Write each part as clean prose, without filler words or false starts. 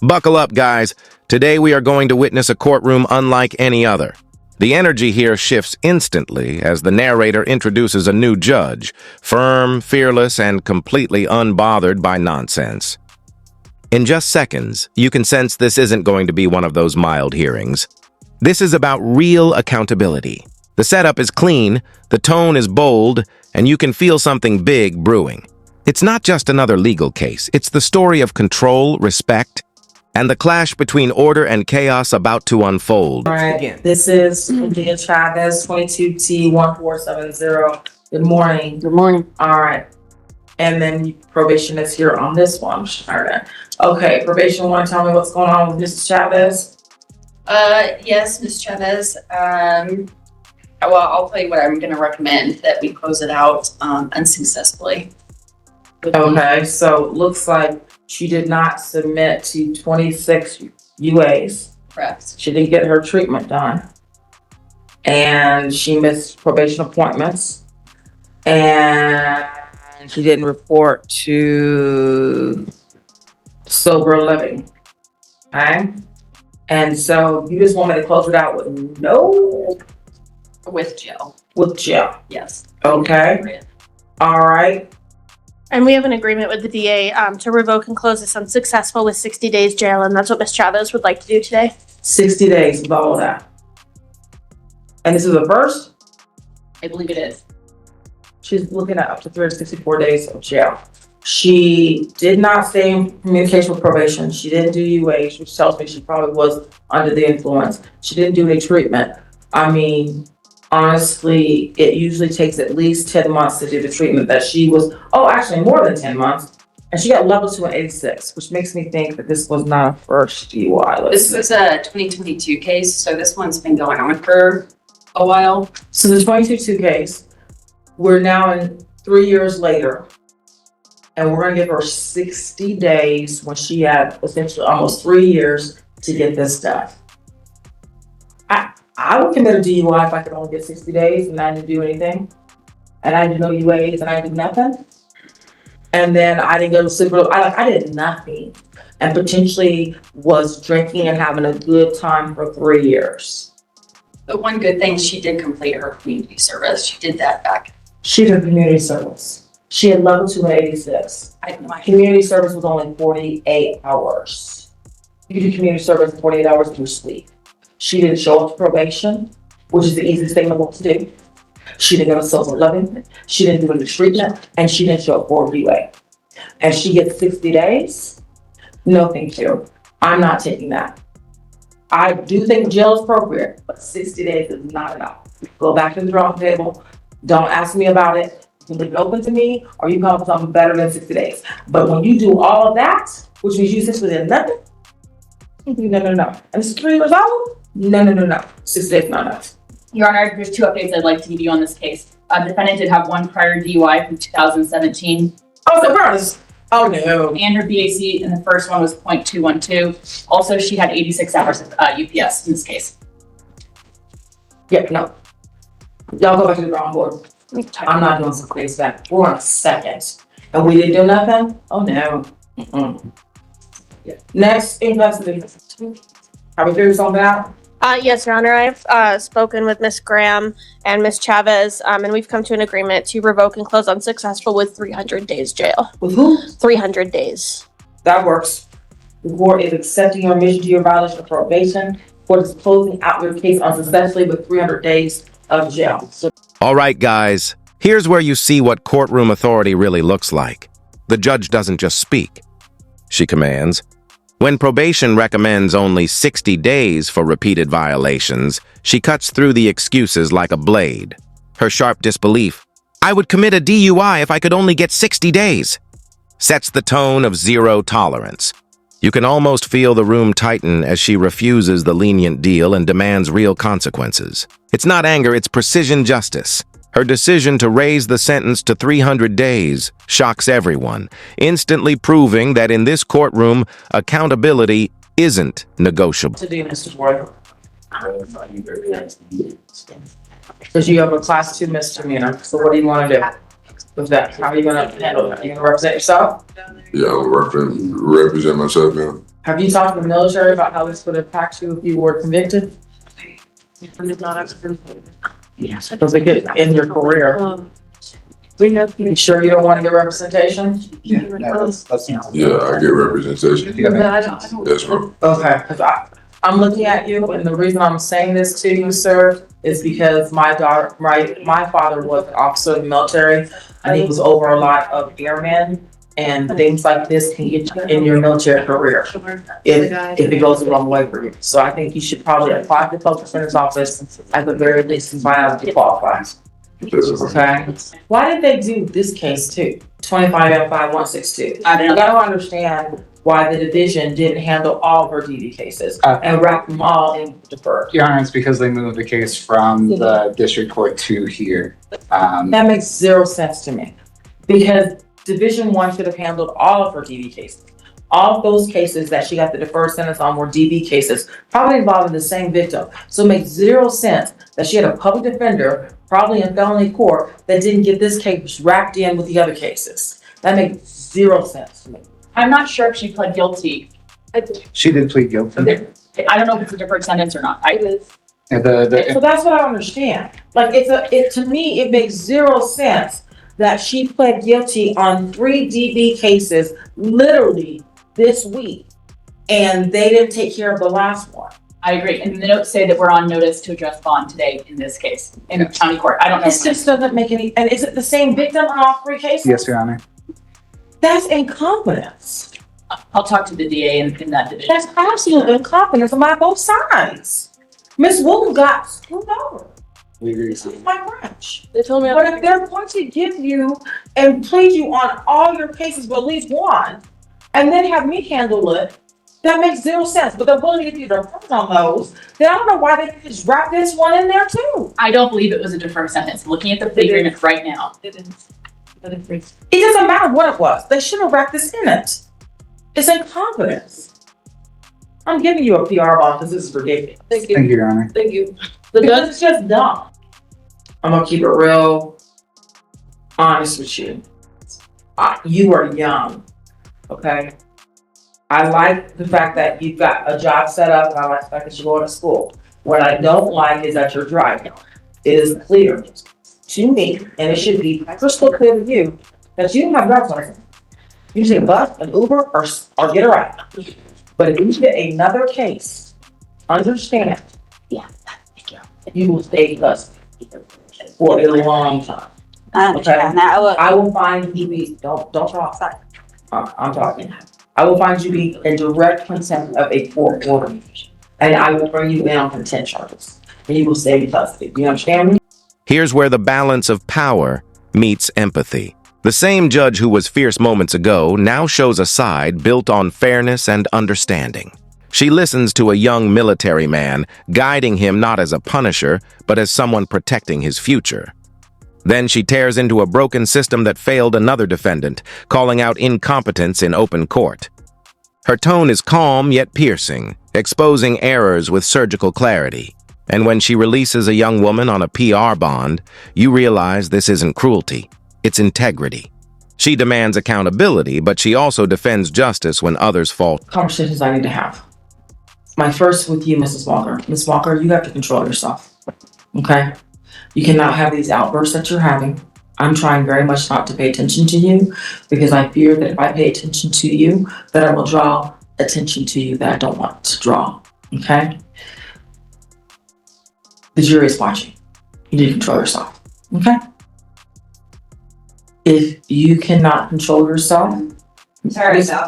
Buckle up, guys. Today we are going to witness a courtroom unlike any other. The energy here shifts instantly as the narrator introduces a new judge, firm, fearless, and completely unbothered by nonsense. In just seconds, you can sense this isn't going to be one of those mild hearings. This is about real accountability. The setup is clean, the tone is bold, and you can feel something big brewing. It's not just another legal case. It's the story of control, respect, and the clash between order and chaos about to unfold. All right, this is Leah Chavez, 22T1470. Good morning. Good morning. All right. And then probation is here on this one. All right. Okay, probation, want to tell me what's going on with Mrs. Chavez? Yes, Ms. Chavez. Well, I'll tell you what I'm going to recommend, that we close it out unsuccessfully. Okay, so it looks like she did not submit to 26 UAs. Correct. She didn't get her treatment done. And she missed probation appointments. And she didn't report to sober living. Okay? And so you just want me to close it out with With jail. with jail. Yes. Okay? All right. And we have an agreement with the DA to revoke and close this unsuccessful with 60 days jail, and that's what Ms. Chavez would like to do today. 60 days with all of that. And this is the first? I believe it is. She's looking at up to 364 days of jail. She did not stay in communication with probation. She didn't do UH, which tells me she probably was under the influence. She didn't do any treatment. I mean, honestly, it usually takes at least 10 months to do the treatment that she was, actually more than 10 months. And she got level 2 and 86, which makes me think that this was not a first DUI. This was a 2022 case, so this one's been going on for a while. So the 22 case, we're now in 3 years later, and we're gonna give her 60 days when she had essentially almost 3 years to get this done. I would commit a DUI if I could only get 60 days and I didn't do anything. And I didn't know UAs and I did nothing. And then I didn't go to super, I did nothing. And potentially was drinking and having a good time for 3 years. But one good thing, she did complete her community service. She did that back. She did community service. She had level 2 and 86. My Community service was only 48 hours. You do community service in 48 hours, you're sweet. She didn't show up to probation, which is the easiest thing in the world to do. She didn't go to social living. She didn't do any treatment, and she didn't show up for a UA. And she gets 60 days? No, thank you. I'm not taking that. I do think jail is appropriate, but 60 days is not enough. Go back to the drawing table. Don't ask me about it. You can leave it open to me, or you come up with something better than 60 days. But when you do all of that, which means you essentially did nothing, no. And this is 3 years old? No. 6 days, not enough. Your Honor, there's 2 updates I'd like to give you on this case. The defendant did have 1 prior DUI from 2017. Oh, so first. Oh, no. And her BAC in the first one was .212. Also, she had 86 hours of UPS in this case. Yep, no. Y'all go back to the drawing board. I'm not doing some crazy back. We're on a second. And we didn't do nothing? Oh, no. Next, investigation. Have we figured something out? Yes, Your Honor, I've spoken with Ms. Graham and Ms. Chavez, and we've come to an agreement to revoke and close unsuccessful with 300 days jail. With who? 300 days. That works. The court is accepting your admission to your violation of probation. Court is closing out your case unsuccessfully with 300 days of jail. All right, guys, here's where you see what courtroom authority really looks like. The judge doesn't just speak. She commands. When probation recommends only 60 days for repeated violations, she cuts through the excuses like a blade. Her sharp disbelief, "I would commit a DUI if I could only get 60 days," sets the tone of zero tolerance. You can almost feel the room tighten as she refuses the lenient deal and demands real consequences. It's not anger, it's precision justice. Her decision to raise the sentence to 300 days shocks everyone, instantly proving that in this courtroom, accountability isn't negotiable. To do, Mr. Ward. Because you have a class 2 misdemeanor, so what do you want to do with that? How are you going to handle it? Are you going to represent yourself? Yeah, I'm represent myself now. Have you talked to the military about how this would impact you if you were convicted? Yes. Because it could end your career. You sure you don't want to get representation? Yeah, I get representation. That's right. Okay, because I'm looking at you, and the reason I'm saying this to you, sir, is because my father was an officer of the military, and he was over a lot of airmen, and things like this can get you in your military career if it goes the wrong way for you. So I think you should probably apply to the public defender's office at the very least and find out if you qualify. Okay? Why did they do this case too? 25F5162. I don't know. I gotta understand why the division didn't handle all of her DD cases and wrap them all in deferred. Your Honor, it's because they moved the case from the district court to here. That makes zero sense to me. Because Division 1 should have handled all of her DD cases. All of those cases that she got the deferred sentence on were DV cases, probably involving the same victim. So it makes zero sense that she had a public defender, probably in felony court, that didn't get this case wrapped in with the other cases. That makes zero sense to me. I'm not sure if she pled guilty. She did plead guilty. I don't know if it's a deferred sentence or not. So that's what I understand. Like, to me, it makes zero sense that she pled guilty on 3 DV cases literally this week, and they didn't take care of the last one. I agree. And the notes say that we're on notice to address bond today in this case, in county court. I don't know. This just doesn't make any, and is it the same victim on all 3 cases? Yes, Your Honor. That's incompetence. I'll talk to the DA in that division. That's absolute incompetence on both sides. Ms. Woolton got screwed over. We agree. This is my branch. They told me. But if they're going to give you and plead you on all your cases but at least one, and then have me handle it, that makes zero sense. But they're willing to give you the first on those, then I don't know why they didn't just wrap this one in there too. I don't believe it was a deferred sentence. Looking at the plea agreement right now. It doesn't matter what it was. They should have wrapped this in it. It's incompetence. I'm giving you a PR bond because this is ridiculous. Thank you, Your Honor. Thank you. Because it's just dumb. I'm gonna keep it real honest with you. You are young, okay? I like the fact that you've got a job set up, and I like the fact that you're going to school. What I don't like is that you're driving. It is clear to me, and it should be crystal clear to you, that you don't have a driver's license. You take a bus, an Uber, or get a ride. But if you get another case, understand, you will stay in custody for a long time. I will find you don't talk. I'm talking. I will find you be in direct contempt of a court order, and I will bring you in on contempt charges, and you will stay in custody. Do you understand me? Here's where the balance of power meets empathy. The same judge who was fierce moments ago now shows a side built on fairness and understanding. She listens to a young military man, guiding him not as a punisher, but as someone protecting his future. Then she tears into a broken system that failed another defendant, calling out incompetence in open court. Her tone is calm yet piercing, exposing errors with surgical clarity. And when she releases a young woman on a PR bond, you realize this isn't cruelty, it's integrity. She demands accountability, but she also defends justice when others fall. Conversations I need to have. My first with you, Mrs. Walker. Ms. Walker, you have to control yourself, okay? You cannot have these outbursts that you're having. I'm trying very much not to pay attention to you because I fear that if I pay attention to you, that I will draw attention to you that I don't want to draw, okay? The jury is watching. You need to control yourself, okay? If you cannot control yourself, Miss, I understand,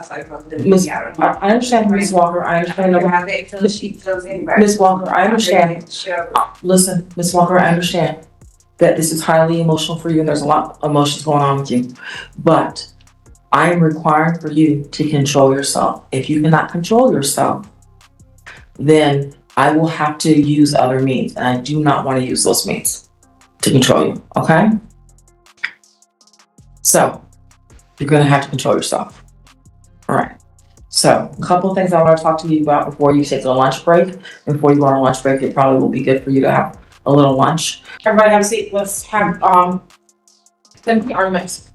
Ms. Walker, I understand. Ms. Walker, I understand. Listen, Ms. Walker, I understand that this is highly emotional for you and there's a lot of emotions going on with you. But I am requiring for you to control yourself. If you cannot control yourself, then I will have to use other means. And I do not want to use those means to control you, okay? So, you're gonna have to control yourself. All right. So, a couple of things I want to talk to you about before you take a lunch break. And before you go on a lunch break, it probably will be good for you to have a little lunch. Everybody have a seat. Let's have arguments.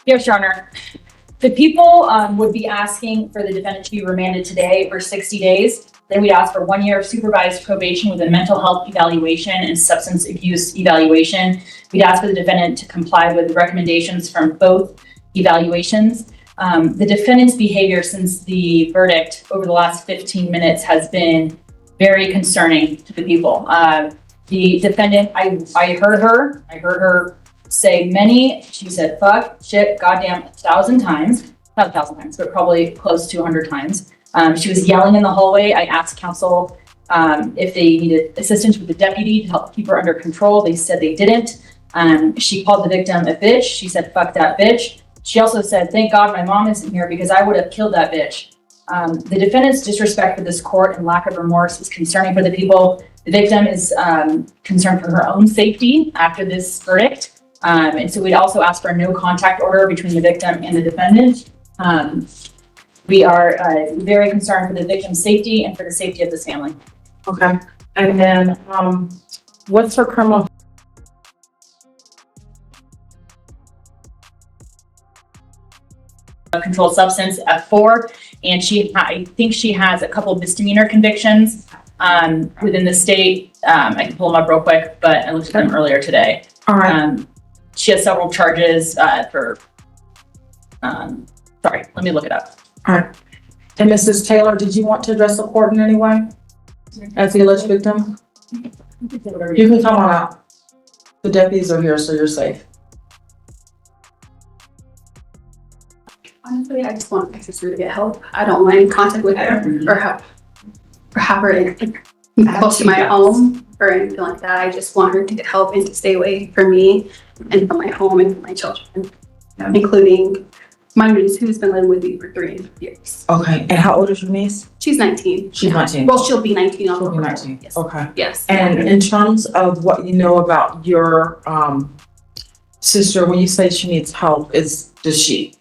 Yes, Your Honor. The people would be asking for the defendant to be remanded today for 60 days. Then we'd ask for 1 year of supervised probation with a mental health evaluation and substance abuse evaluation. We'd ask for the defendant to comply with recommendations from both evaluations. The defendant's behavior since the verdict over the last 15 minutes has been very concerning to the people. The defendant, I heard her say she said fuck, shit, goddamn 1,000 times. Not 1,000 times, but probably close to 100 times. She was yelling in the hallway. I asked counsel if they needed assistance with the deputy to help keep her under control. They said they didn't. She called the victim a bitch. She said, fuck that bitch. She also said, thank God my mom isn't here because I would have killed that bitch. The defendant's disrespect for this court and lack of remorse is concerning for the people. The victim is concerned for her own safety after this verdict. And so we'd also ask for a no contact order between the victim and the defendant. We are very concerned for the victim's safety and for the safety of this family. Okay. And then, what's her criminal? A controlled substance F4, and I think she has a couple of misdemeanor convictions within the state. I can pull them up real quick, but I looked at them earlier today. All right. She has several charges for, sorry, let me look it up. All right. And Mrs. Taylor, did you want to address the court in any way as the alleged victim? You can come on out. The deputies are here, so you're safe. Honestly, I just want my sister to get help. I don't want any contact with her or have her close to my home or anything like that. I just want her to get help and to stay away from me and from my home and from my children, including my niece who's been living with me for 3 years. Okay. And how old is your niece? She's 19. She's 19. Well, she'll be 19. She'll be 19. Yes. Okay. Yes. And in terms of what you know about your sister, when you say she needs help, does she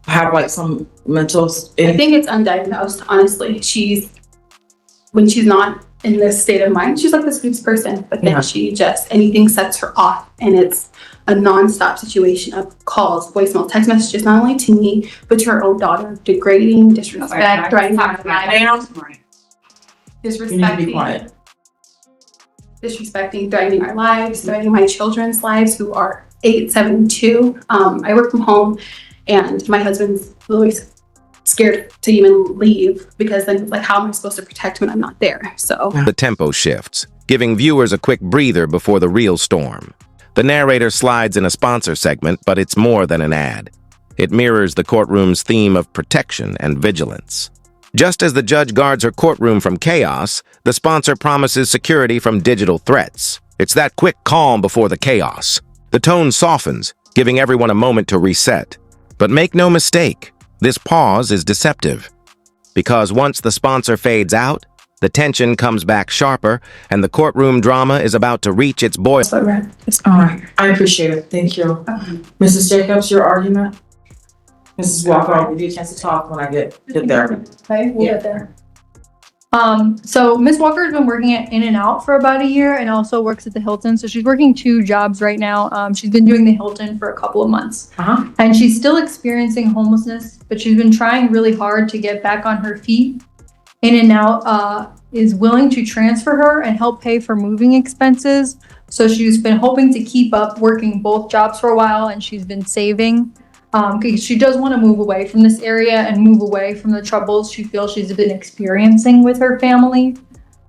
have like some mental? I think it's undiagnosed, honestly. When she's not in this state of mind, she's like this good person, but then she just, anything sets her off, and it's a nonstop situation of calls, voicemail, text messages, not only to me, but to her own daughter, degrading, disrespect, threatening her life, disrespecting, threatening our lives, threatening my children's lives who are 8, 7, and 2. I work from home, and my husband's always scared to even leave because then it's like, how am I supposed to protect when I'm not there? So The tempo shifts, giving viewers a quick breather before the real storm. The narrator slides in a sponsor segment, but it's more than an ad. It mirrors the courtroom's theme of protection and vigilance. Just as the judge guards her courtroom from chaos, the sponsor promises security from digital threats. It's that quick calm before the chaos. The tone softens, giving everyone a moment to reset. But make no mistake, this pause is deceptive. Because once the sponsor fades out, the tension comes back sharper, and the courtroom drama is about to reach its boil. All right. I appreciate it. Thank you. Mrs. Jacobs, your argument? Mrs. Walker, I'll give you a chance to talk when I get there. Okay, we'll get there. So Ms. Walker has been working at In-N-Out for about a year and also works at the Hilton. So she's working 2 jobs right now. She's been doing the Hilton for a couple of months. And she's still experiencing homelessness, but she's been trying really hard to get back on her feet. In-N-Out is willing to transfer her and help pay for moving expenses. So she's been hoping to keep up working both jobs for a while, and she's been saving. Because she does want to move away from this area and move away from the troubles she feels she's been experiencing with her family.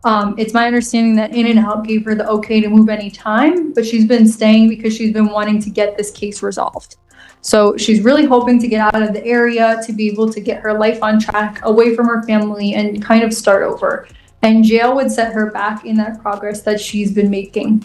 It's my understanding that In-N-Out gave her the okay to move anytime, but she's been staying because she's been wanting to get this case resolved. So she's really hoping to get out of the area to be able to get her life on track, away from her family, and kind of start over. And jail would set her back in that progress that she's been making.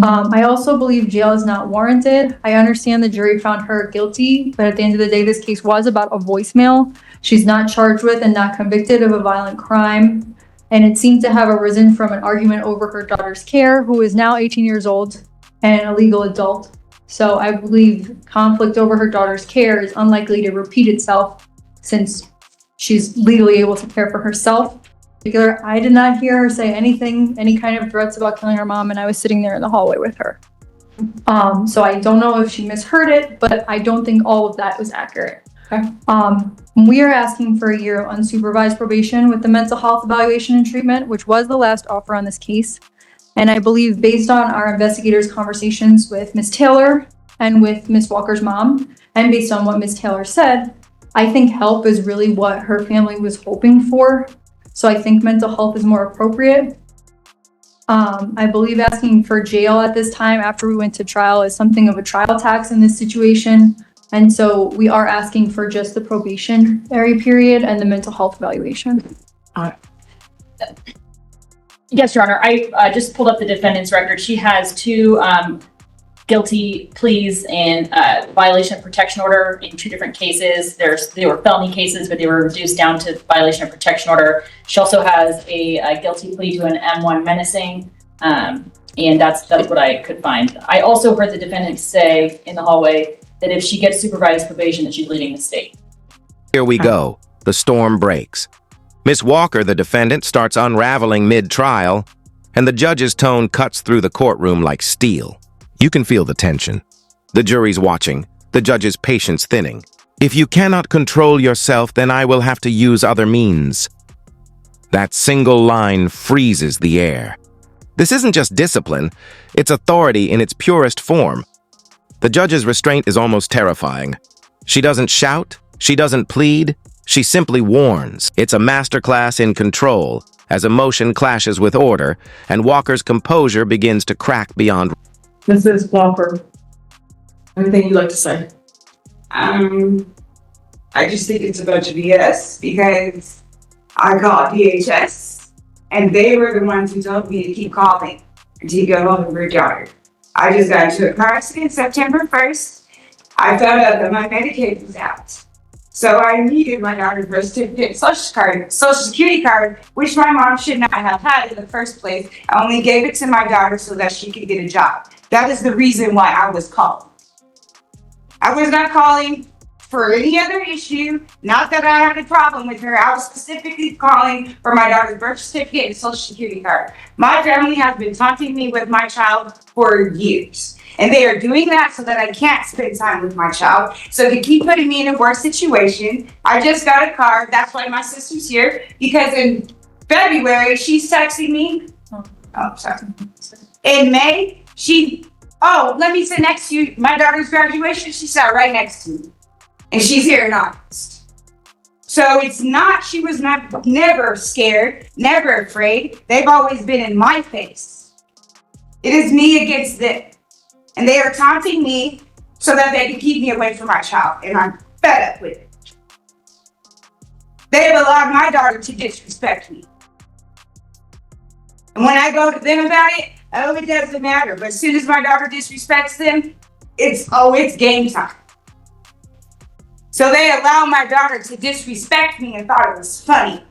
I also believe jail is not warranted. I understand the jury found her guilty, but at the end of the day, this case was about a voicemail. She's not charged with and not convicted of a violent crime. And it seemed to have arisen from an argument over her daughter's care, who is now 18 years old and a legal adult. So I believe conflict over her daughter's care is unlikely to repeat itself since she's legally able to care for herself. I did not hear her say anything, any kind of threats about killing her mom, and I was sitting there in the hallway with her. So I don't know if she misheard it, but I don't think all of that was accurate. We are asking for a year of unsupervised probation with the mental health evaluation and treatment, which was the last offer on this case. And I believe based on our investigators' conversations with Ms. Taylor and with Ms. Walker's mom, and based on what Ms. Taylor said, I think help is really what her family was hoping for. So I think mental health is more appropriate. I believe asking for jail at this time after we went to trial is something of a trial tax in this situation. And so we are asking for just the probationary period and the mental health evaluation. Yes, Your Honor. I just pulled up the defendant's record. She has 2 guilty pleas and violation of protection order in 2 different cases. They were felony cases, but they were reduced down to violation of protection order. She also has a guilty plea to an M1 menacing, and that's what I could find. I also heard the defendant say in the hallway that if she gets supervised probation, that she's leaving the state. Here we go. The storm breaks. Miss Walker, the defendant, starts unraveling mid-trial, and the judge's tone cuts through the courtroom like steel. You can feel the tension. The jury's watching, the judge's patience thinning. If you cannot control yourself, then I will have to use other means. That single line freezes the air. This isn't just discipline, it's authority in its purest form. The judge's restraint is almost terrifying. She doesn't shout, she doesn't plead, she simply warns. It's a masterclass in control, as emotion clashes with order, and Walker's composure begins to crack beyond. Mrs. Walker, anything you'd like to say? I just think it's a bunch of BS because I called DHS and they were the ones who told me to keep calling and to go home with your daughter. I just got into a car accident September 1st. I found out that my Medicaid was out. So I needed my daughter's birth certificate, social security card, which my mom should not have had in the first place. I only gave it to my daughter so that she could get a job. That is the reason why I was calling. I was not calling for any other issue. Not that I had a problem with her. I was specifically calling for my daughter's birth certificate and social security card. My family has been taunting me with my child for years. And they are doing that so that I can't spend time with my child. So they keep putting me in a worse situation. I just got a card. That's why my sister's here. Because in February, she's texting me. Oh, sorry. In May, let me sit next to you. My daughter's graduation, she sat right next to me. And she's here in August. So she was never scared, never afraid. They've always been in my face. It is me against them. And they are taunting me so that they can keep me away from my child. And I'm fed up with it. They have allowed my daughter to disrespect me. And when I go to them about it, it doesn't matter. But as soon as my daughter disrespects them, it's game time. So they allow my daughter to disrespect me and thought it was funny.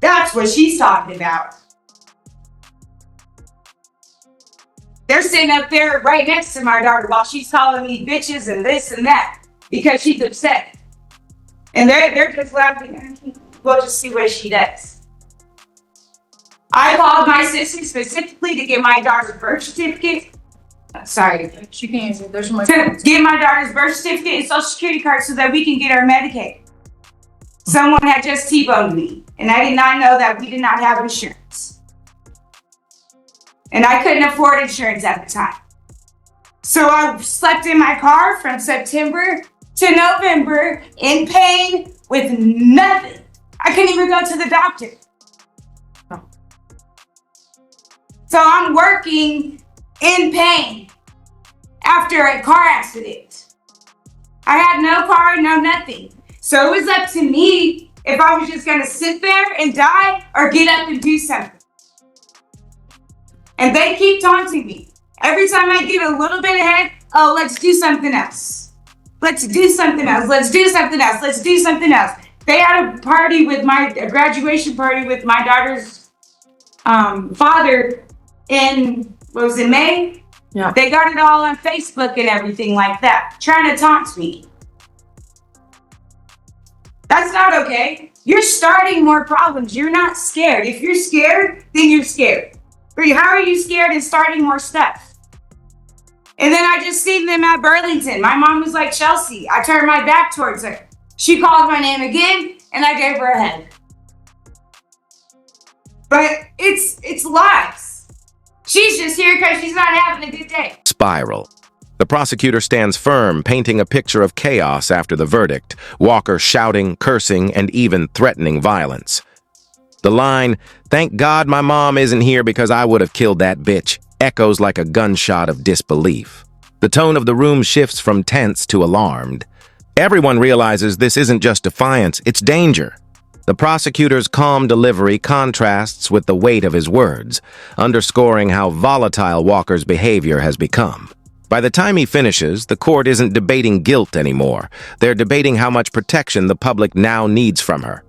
That's what she's talking about. They're sitting up there right next to my daughter while she's calling me bitches and this and that because she's upset. And they're just laughing. We'll just see what she does. I called my sister specifically to get my daughter's birth certificate. Sorry. She can answer. There's my to get my daughter's birth certificate and social security card so that we can get her Medicaid. Someone had just T-boned me, and I did not know that we did not have insurance. And I couldn't afford insurance at the time. So I slept in my car from September to November in pain with nothing. I couldn't even go to the doctor. So I'm working in pain after a car accident. I had no car, no nothing. So it was up to me if I was just gonna sit there and die or get up and do something. And they keep taunting me. Every time I get a little bit ahead, let's do something else. Let's do something else. Let's do something else. Let's do something else. They had a graduation party with my daughter's father in May? Yeah. They got it all on Facebook and everything like that, trying to taunt me. That's not okay. You're starting more problems. You're not scared. If you're scared, then you're scared. How are you scared and starting more stuff? And then I just seen them at Burlington. My mom was like, Chelsea. I turned my back towards her. She called my name again, and I gave her a head. But it's lies. She's just here because she's not having a good day. Spiral. The prosecutor stands firm, painting a picture of chaos after the verdict, Walker shouting, cursing, and even threatening violence. The line, "Thank God my mom isn't here because I would have killed that bitch," echoes like a gunshot of disbelief. The tone of the room shifts from tense to alarmed. Everyone realizes this isn't just defiance, it's danger. The prosecutor's calm delivery contrasts with the weight of his words, underscoring how volatile Walker's behavior has become. By the time he finishes, the court isn't debating guilt anymore. They're debating how much protection the public now needs from her.